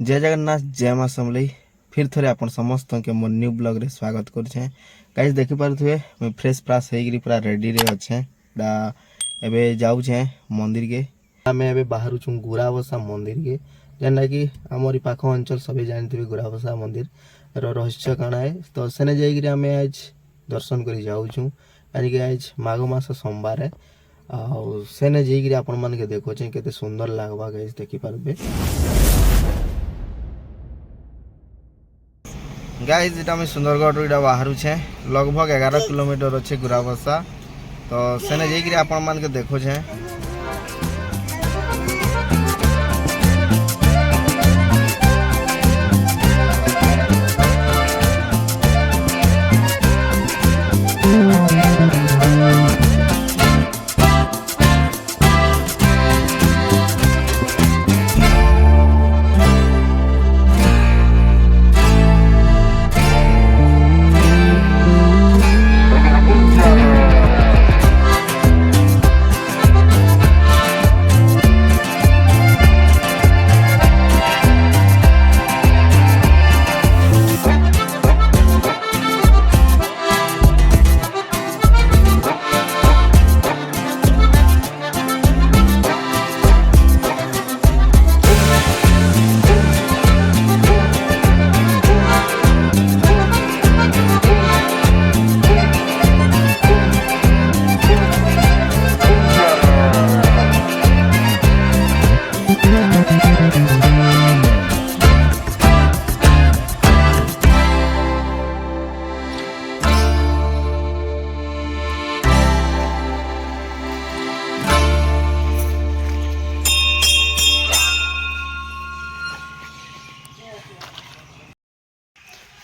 जय जगन्नाथ जय माँ समलेई फिर थोड़े आपन समस्त के मोर न्यू ब्लॉग रे स्वागत करुछे। गाइस देखि पारुथुए मैं फ्रेश फ्राश हेगिरी पूरा रेडी रे अच्छे दा एबे जाउछे मंदिर के। आमे एबे बाहरु छु गुराबसा मंदिर के जेनला कि हमरी पाख अंचल सभी जानथिबे गुराबसा मंदिर रो रहस्य काना है तो सेने जाईगिरी आमे आज दर्शन करी जाउछु यानी कि आज माघ मास सोमवार है आ सेने जाईगिरी आपन मन के देखो छे केते सुंदर लागबा गाइस देखि पारबे। गाइज इटा मैं सुंदरगढ़ इटा बाहर छे लगभग 11 किलोमीटर अच्छे गुराबसा तो सेने जाइए आपण मान के देखो छे।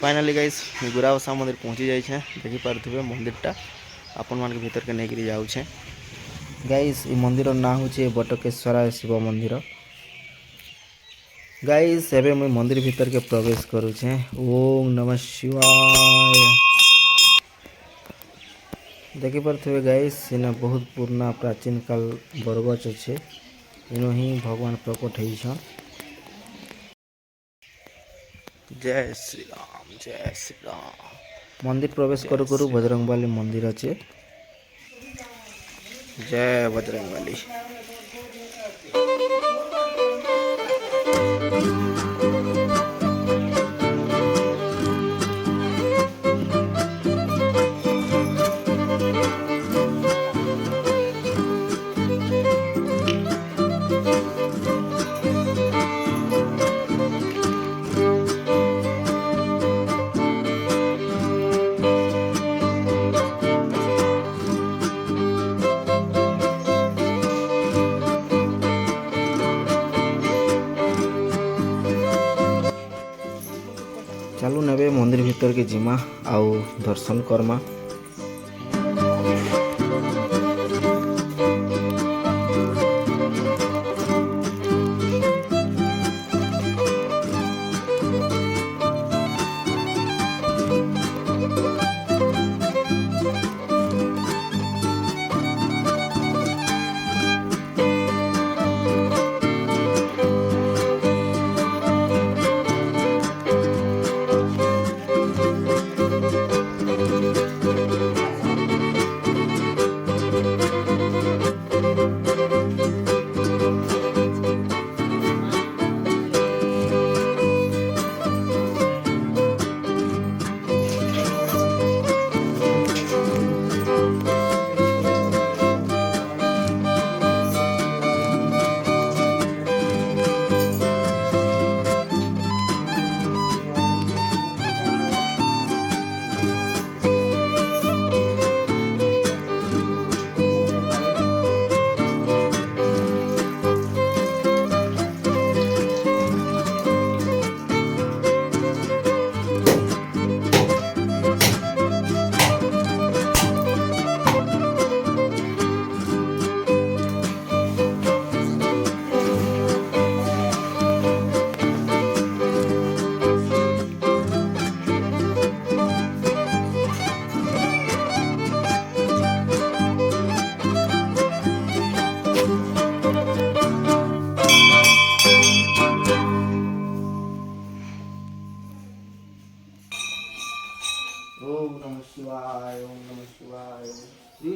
फाइनाली गाइस गुराबसा मंदिर पहुंची जाए देखि पारे मंदिरटा आपण मान के भीतर के नहीं जाऊे। गाइस ये मंदिर ना हूँ बटकेश्वरा शिव मंदिर। गाइस एबे मैं मंदिर भीतर के प्रवेश करुचे। ओम नमः शिवाय। देखि पारे गाइस इना बहुत पुराना प्राचीन काल बरगछ अच्छे इन ही भगवान प्रकट होइछन। जय श्री राम जय श्री राम। मंदिर प्रवेश करू करू बजरंगबली मंदिर अच्छे। जय बजरंगबली। चलू नबे मंदिर भीतर के जिमा आउ दर्शन करमा।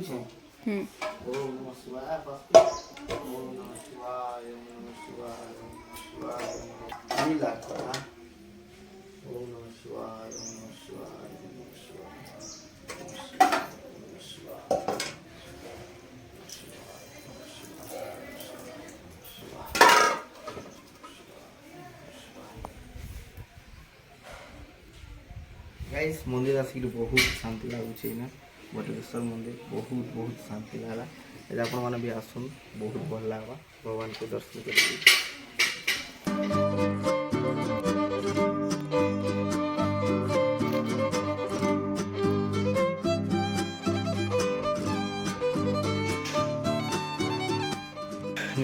छे हम्म ओम नमः शिवाय ओम नमः शिवाय ओम नमः शिवाय ओम नमः शिवाय नीला करा ओम नमः शिवाय ओम नमः शिवाय ओम नमः शिवाय गाइस मंदिर आसिक बहुत शांति लगुच ना बटेश्वर मंदिर बहुत बहुत शांति लगा यदि आपण मैंने भी आसन बहुत भल लगा भगवान को दर्शन कर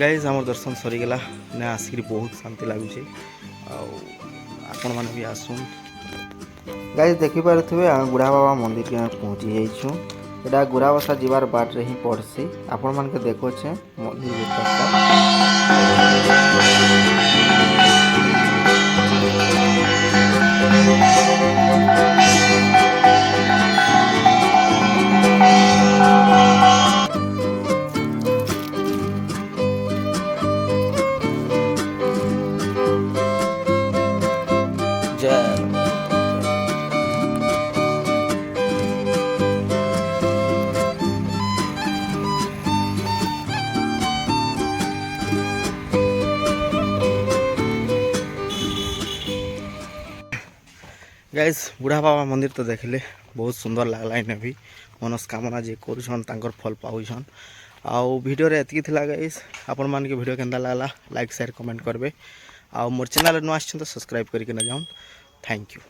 गाइज आम दर्शन सरीगला ना आसिक बहुत शांति लगुच आपण मैंने भी आसन गाइज देखिपे आम गुड़ा बाबा मंदिर के पहुँची जाइछू एटा गुराबसा जीवार बाट रे ही पड़सी आपण मान के देखो छे मंदिर जय गाइज बुढ़ा बाबा मंदिर तो देखले बहुत सुंदर लगला इन भी मनस्कामना जे कर फल पाउछन आउ वीडियो रे एतकी थिला गाइज आपण मान के वीडियो केंदा लागला लाइक शेयर कमेंट करबे आउ मोर चैनल न आछन तो सब्सक्राइब करके न जाऊं थैंक यू।